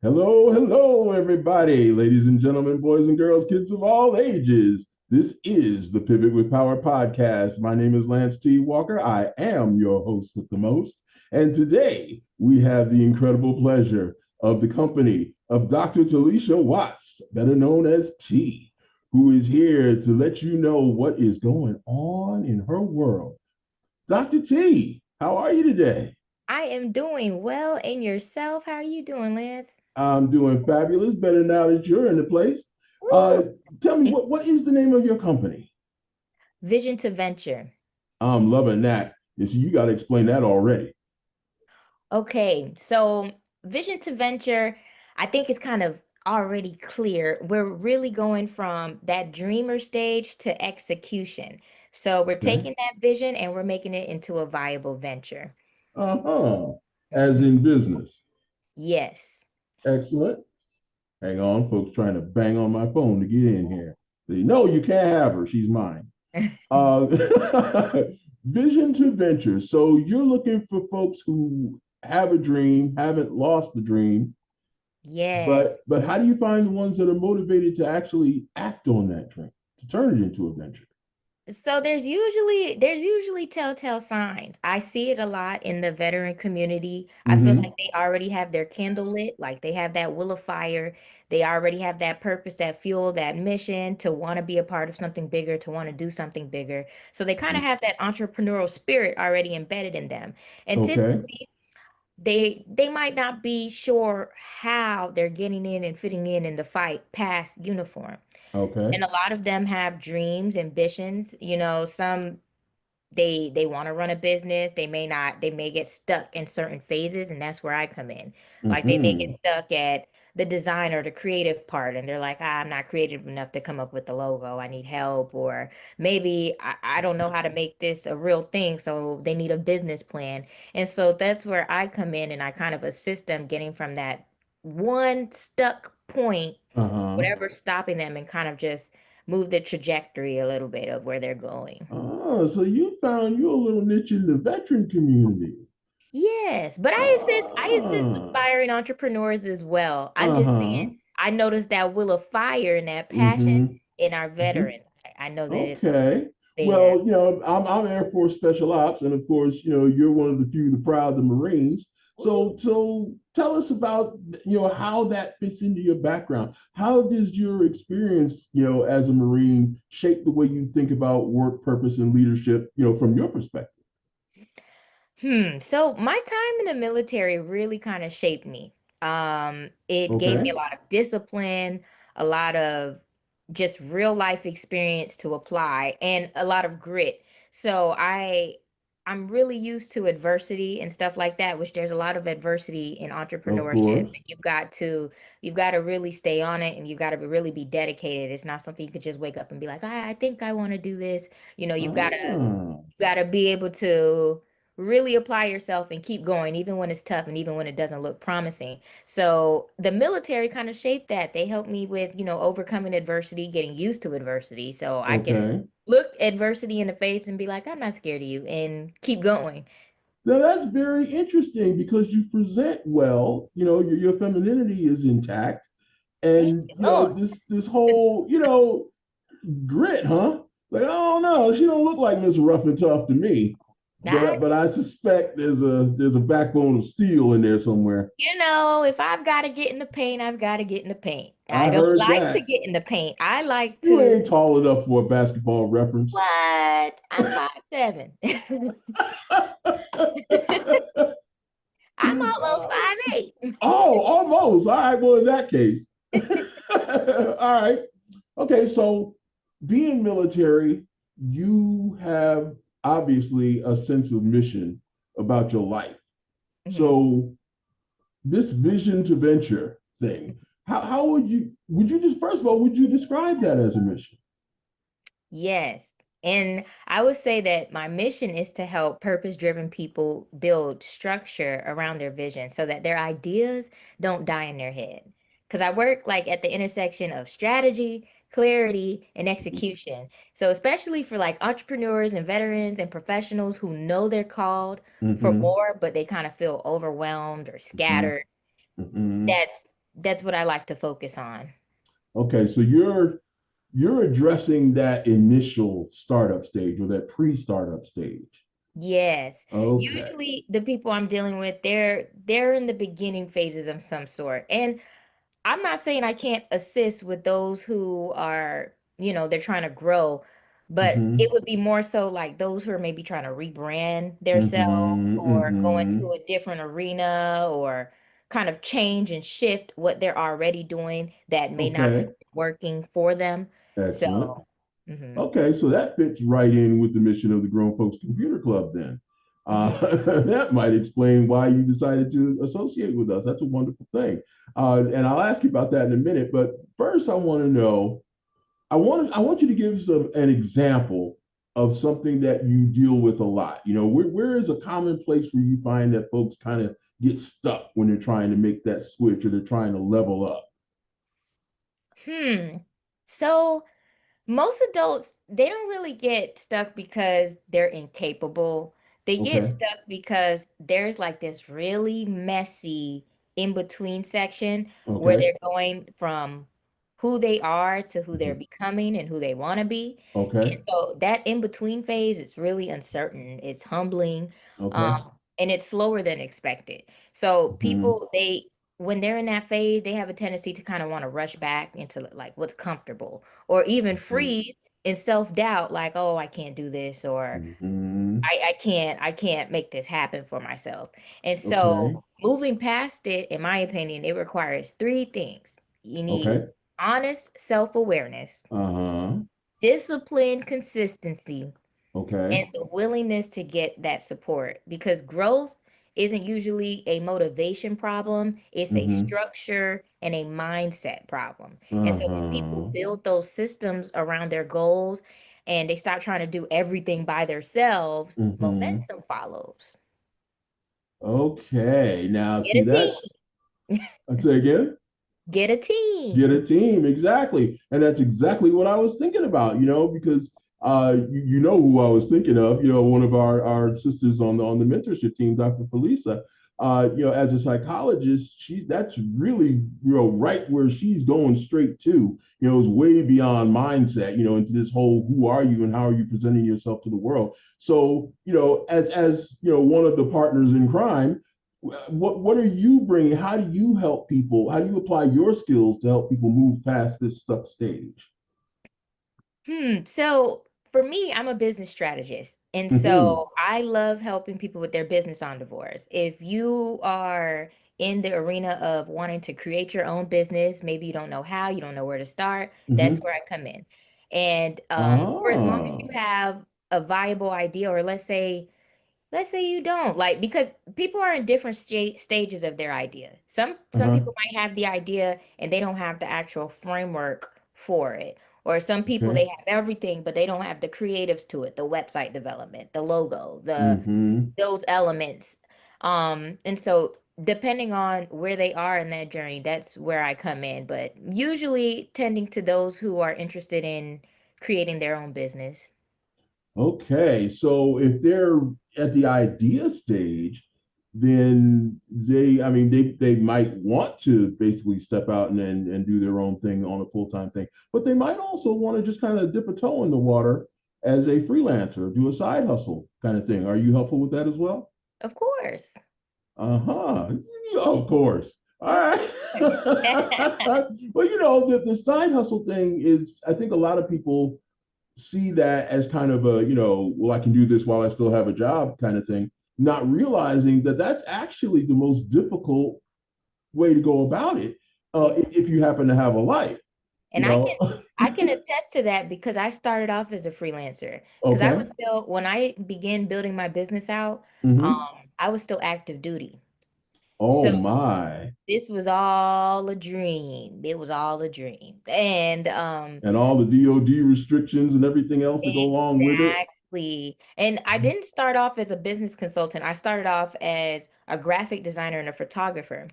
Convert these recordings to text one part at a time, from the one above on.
Hello, hello, everybody, ladies and gentlemen, boys and girls, kids of all ages. This is the Pivot with Power podcast. My name is Lance T. Walker. I am your host with the most. And today we have the incredible pleasure of the company of Dr. Talisha Watts, better known as T, who is here to let you know what is going on in her world. Dr. T, how are you today? I am doing well. And yourself? How are you doing, Liz? I'm doing fabulous, better now that you're in the place. Woo! Uh, Tell me, what is the name of your company? Vision to venture. I'm loving that. You see, you got to explain that already. Okay, so vision to venture, I think it's kind of already clear. We're really going from that dreamer stage to execution. So we're Okay. taking that vision and we're making it into a viable venture. Uh-huh. As Mhm. in business. Yes. Excellent. Hang on, folks trying to bang on my phone to get in here. No, you can't have her. She's mine. Uh, Vision to venture. So you're looking for folks who have a dream, haven't lost the dream, Yes. but how do you find the ones that are motivated to actually act on that dream, to turn it into a venture? So there's usually telltale signs. I see it a lot in the veteran community. I feel Mm-hmm. like they already have their candle lit, like they have that will of fire. They already have that purpose, that fuel, that mission to want to be a part of something bigger, to want to do something bigger. So they kind of have that entrepreneurial spirit already embedded in them. And Okay. typically they might not be sure how they're getting in and fitting in the fight past uniform. Okay. And a lot of them have dreams, ambitions. Some they want to run a business. They may not, they may get stuck in certain phases, and that's where I come in. Like they may get Mm-hmm. stuck at the design or the creative part, and they're like, I'm not creative enough to come up with the logo. I need help. Or maybe I don't know how to make this a real thing, so they need a business plan. And so that's where I come in and I kind of assist them getting from that one stuck point, Uh-huh. whatever's stopping them, and kind of just move the trajectory a little bit of where they're going. Oh, so you found you a little niche in the veteran community. Yes, but I assist Ah. aspiring entrepreneurs as well. I'm just saying, Uh-huh. I noticed that will of fire and that passion Mm-hmm. in our Mm-hmm. veteran. I know that it's Okay. there. Well, I'm Air Force Special Ops, and of course, you're one of the few, the proud, the Marines. So tell us about how that fits into your background. How does your experience, as a Marine, shape the way you think about work, purpose, and leadership, from your perspective? So my time in the military really kind of shaped me. It gave me Okay. a lot of discipline, a lot of just real life experience to apply, and a lot of grit. So I'm really used to adversity and stuff like that, which there's a lot of adversity in Of entrepreneurship. course. And you've got to really stay on it, and you've got to really be dedicated. It's not something you could just wake up and be like, I think I want to do this. You've got to Ah. be able to really apply yourself and keep going, even when it's tough and even when it doesn't look promising. So the military kind of shaped that. They helped me with, overcoming adversity, getting used to adversity, so I can Okay. look adversity in the face and be like, I'm not scared of you, and keep going. Now that's very interesting because you present well. Your femininity is intact, Thank and you, Lord. this whole grit, huh? Like, oh no, she don't look like Miss Rough and Tough to me, I, but I suspect there's a backbone of steel in there somewhere. if I've got to get in the paint, I've got to get in the paint. I I don't heard like to that. get in the paint. I like You to, ain't tall enough for a basketball reference. what? I'm 5'7". I'm almost 5'8". Oh, almost. All right. Well, in that case, all right. Okay. So, being military, you have obviously a sense of mission about your life. Mhm. So, this vision to venture thing, how would you just first of all would you describe that as a mission? Yes. And I would say that my mission is to help purpose-driven people build structure around their vision so that their ideas don't die in their head. Because I work like at the intersection of strategy, clarity, and execution. So especially for like entrepreneurs and veterans and professionals who know they're called for Mm-hmm. more, but they kind of feel overwhelmed or Mm-hmm. scattered. Mm-hmm. That's that's what I like to focus on. Okay, so you're addressing that initial startup stage or that pre-startup stage. Yes. Okay. Usually the people I'm dealing with, they're in the beginning phases of some sort. And I'm not saying I can't assist with those who are, they're trying to grow, but it Mm-hmm. would be more so like those who are maybe trying to rebrand themselves Mm-hmm. or go into Mm-hmm. a different arena or kind of change and shift what they're already doing that may not be Okay. working for them. So, Excellent. mhm, Okay, so that fits right in with the mission of the Grown Folks Computer Club then. mhm, That might explain why you decided to associate with us. That's a wonderful thing. And I'll ask you about that in a minute. But first, I want to know, I want you to give us an example of something that you deal with a lot. Where is a common place where you find that folks kind of get stuck when they're trying to make that switch or they're trying to level up? hmm. So, most adults, they don't really get stuck because they're incapable. They get Okay. stuck because there's like this really messy in between section where Okay. they're going from who they are to who they're Mhm. becoming and who they want to be. And Okay. so that in between phase is really uncertain. It's humbling, Okay. and it's slower than expected. So Mhm. people, when they're in that phase, they have a tendency to kind of want to rush back into like what's comfortable or even Mhm. freeze in self-doubt, like, oh, I can't do this, or Mhm. I can't make this happen for myself. And Okay. so moving past it, in my opinion, it requires three things. You need Okay. honest self-awareness, Uh-huh. discipline, consistency, Okay. and the willingness to get that support because growth isn't usually a motivation problem, it's a Mhm. structure and a mindset problem. And so when people Uh-huh. build those systems around their goals and they stop trying to do everything by themselves, Mhm. momentum follows. Okay. Now, Get see, a team. I say again. Get a Get team. a team, exactly. And that's exactly what I was thinking about, because you know who I was thinking of, one of our sisters on the mentorship team, Dr. Felisa. As a psychologist, that's really, right where she's going straight to, is way beyond mindset, into this whole who are you and how are you presenting yourself to the world. So, as one of the partners in crime, what are you bringing? How do you help people? How do you apply your skills to help people move past this stuck stage? So for me, I'm a business strategist. And Mm-hmm. so I love helping people with their business on divorce. If you are in the arena of wanting to create your own business, maybe you don't know how, you don't know where to start, that's Mm-hmm. where I come in. And for as long as you Ah. have a viable idea, or let's say you don't like because people are in different stages of their idea. Some Uh-huh. people might have the idea and they don't have the actual framework for it. Or some people Okay. they have everything but they don't have the creatives to it, the website development, the logo, the Mm-hmm. those elements. And so depending on where they are in that journey, that's where I come in, but usually tending to those who are interested in creating their own business. Okay. So if they're at the idea stage, then I mean, they might want to basically step out and do their own thing on a full-time thing, but they might also want to just kind of dip a toe in the water as a freelancer, do a side hustle kind of thing. Are you helpful with that as well? Of course. Uh-huh. Of course. All Of right. course. Well, the side hustle thing is, I think a lot of people see that as kind of a, well, I can do this while I still have a job kind of thing, not realizing that that's actually the most difficult way to go about it Yeah. if you happen to have a life, you And I can know. I can attest to that because I started off as a freelancer. Because I Okay. was still when I began building my business out, Mm-hmm. I was still active duty. Oh So my. this was all a dream. It was all a dream. And And all the DOD restrictions and everything else that go along with it. exactly. And I didn't start off as a business consultant. I started off as a graphic designer and a photographer.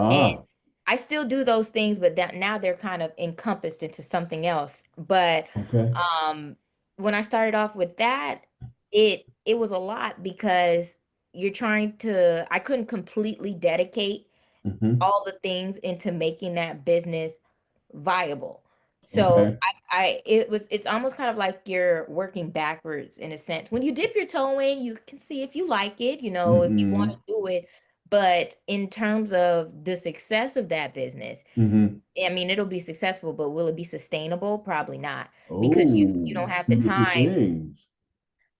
And Ah, I still do those things, but that now they're kind of encompassed into something else. But okay. um, when I started off with that, it was a lot because I couldn't completely dedicate Hmm. all the things into making that business viable. So Okay. it's almost kind of like you're working backwards in a sense. When you dip your toe in, you can see if you like it, if you want to Hmm. do it. But in terms of the success of that business, Hmm. I mean, it'll be successful, but will it be sustainable? Probably not, because you Oh, don't have the two different time. things.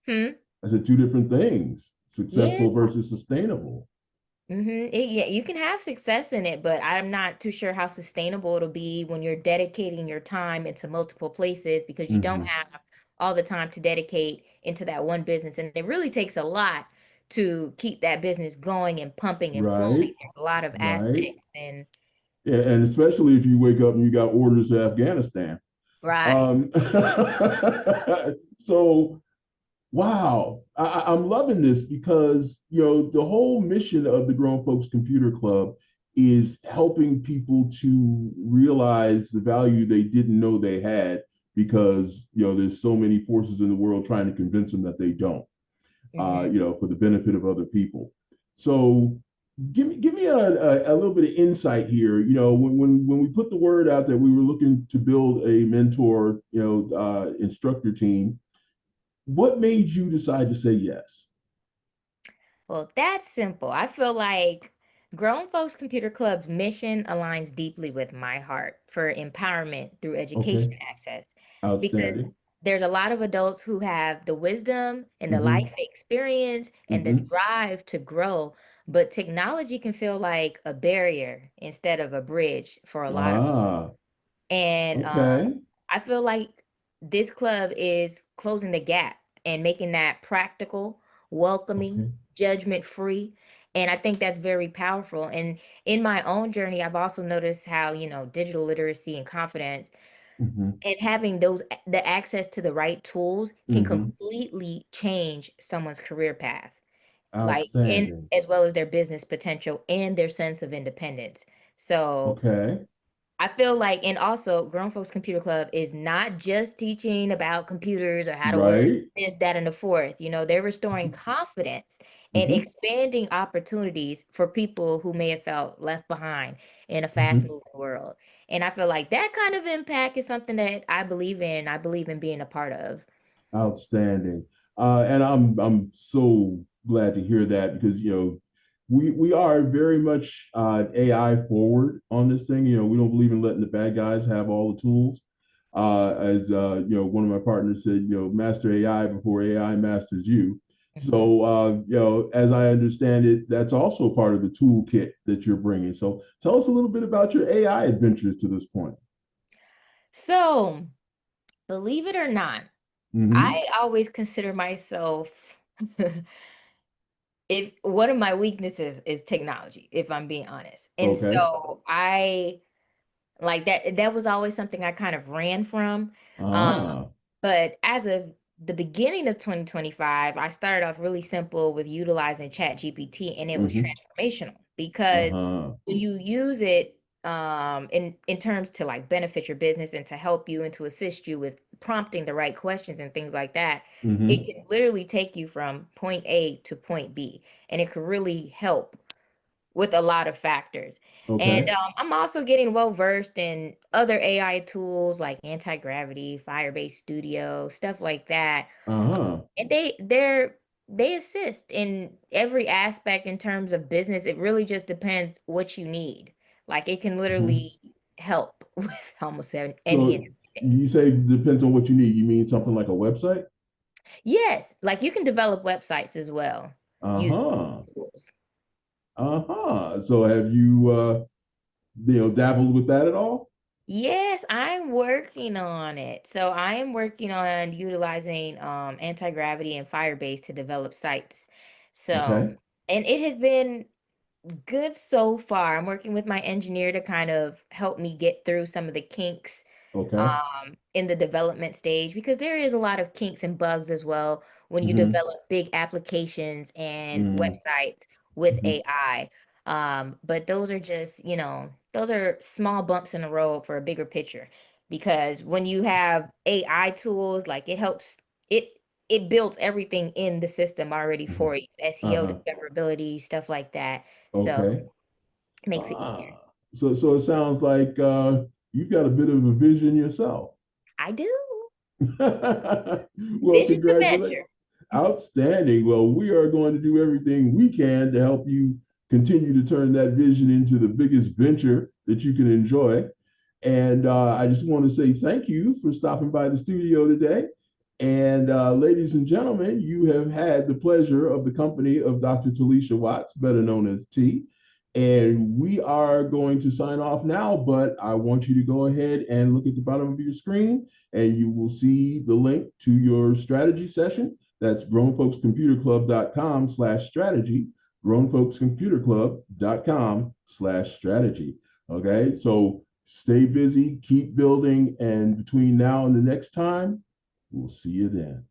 Hmm. I said two different things. Yeah. Successful versus sustainable. Yeah, you can have success in it, but I'm not too sure how sustainable it'll be when you're dedicating your time into multiple places because you don't Hmm. have all the time to dedicate into that one business. And it really takes a lot to keep that business going and pumping and flowing. Right. There's a lot of Right. aspects and Yeah, and especially if you wake up and you got orders to Afghanistan. right. Um, so wow, I'm loving this because the whole mission of the Grown Folks Computer Club is helping people to realize the value they didn't know they had because there's so many forces in the world trying to convince them that they don't. Hmm. For the benefit of other people. So give me a little bit of insight here. When we put the word out that we were looking to build a mentor, instructor team, what made you decide to say yes? Well, that's simple. I feel like Grown Folks Computer Club's mission aligns deeply with my heart for empowerment through Okay, education access because outstanding. there's a lot of adults who have the wisdom and the life Mm-hmm. experience and the Mm-hmm. drive to grow, but technology can feel like a barrier instead of a bridge for a lot of Ah, and okay. I feel like this club is closing the gap and making that practical, welcoming, Okay. judgment free. And I think that's very powerful. And in my own journey, I've also noticed how, digital literacy and confidence Mm-hmm. and having the access to the right tools can Mm-hmm. completely change someone's career path, like in Outstanding. as well as their business potential and their sense of independence. So Okay. I feel like, and also, Grown Folks Computer Club is not just teaching about computers or how to work Right. this, that, and the fourth. They're restoring confidence and Mm-hmm. expanding opportunities for people who may have felt left behind in a Mm-hmm. fast-moving world. And I feel like that kind of impact is something that I believe in. I believe in being a part of. Outstanding. And I'm so glad to hear that because we are very much AI forward on this thing. We don't believe in letting the bad guys have all the tools. As one of my partners said, master AI before AI masters you. Mhm. So as I understand it, that's also part of the toolkit that you're bringing. So tell us a little bit about your AI adventures to this point. So, believe it or not, Mm-hmm. I always consider myself if one of my weaknesses is technology, if I'm being honest. And Okay. so I like that was always something I kind of ran from. Um, Ah. but as of the beginning of 2025, I started off really simple with utilizing Chat GPT and it was Mm-hmm. transformational because Uh-huh. when you use it in terms to like benefit your business and to help you and to assist you with prompting the right questions and things like that, it Mm-hmm. can literally take you from point A to point B and it could really help with a lot of factors. And Okay. I'm also getting well versed in other AI tools like anti-gravity, Firebase Studio, stuff like that. Uh-huh. And they assist in every aspect in terms of business. It really just depends what you need. Like it can Mm-hmm. literally help with almost any and So everything. you say depends on what you need. You mean something like a website? Yes, like you can develop websites as well using Uh-huh. tools. Uh-huh. So have you dabbled with that at all? Yes, I'm working on it. So I am working on utilizing anti-gravity and Firebase to develop sites. So, Okay. and it has been good so far. I'm working with my engineer to kind of help me get through some of the kinks Okay. in the development stage because there is a lot of kinks and bugs as well when you Mm-hmm. develop big applications and Mm-hmm. websites with Mm-hmm. AI. But those are just, those are small bumps in the road for a bigger picture because when you have AI tools, like it it builds everything in the system already Mm-hmm. for you, SEO Uh-huh. discoverability, stuff like that. So Okay. makes it easier. Ah, so it sounds like you've got a bit of a vision yourself. I do. Well, Vision to congratulations. venture. Outstanding. Well, we are going to do everything we can to help you continue to turn that vision into the biggest venture that you can enjoy. And I just want to say thank you for stopping by the studio today. And ladies and gentlemen, you have had the pleasure of the company of Dr. Talisha Watts, better known as T. And we are going to sign off now, but I want you to go ahead and look at the bottom of your screen and you will see the link to your strategy session. That's grownfolkscomputerclub.com/strategy, grownfolkscomputerclub.com/strategy. Okay, so stay busy, keep building, and between now and the next time, we'll see you then.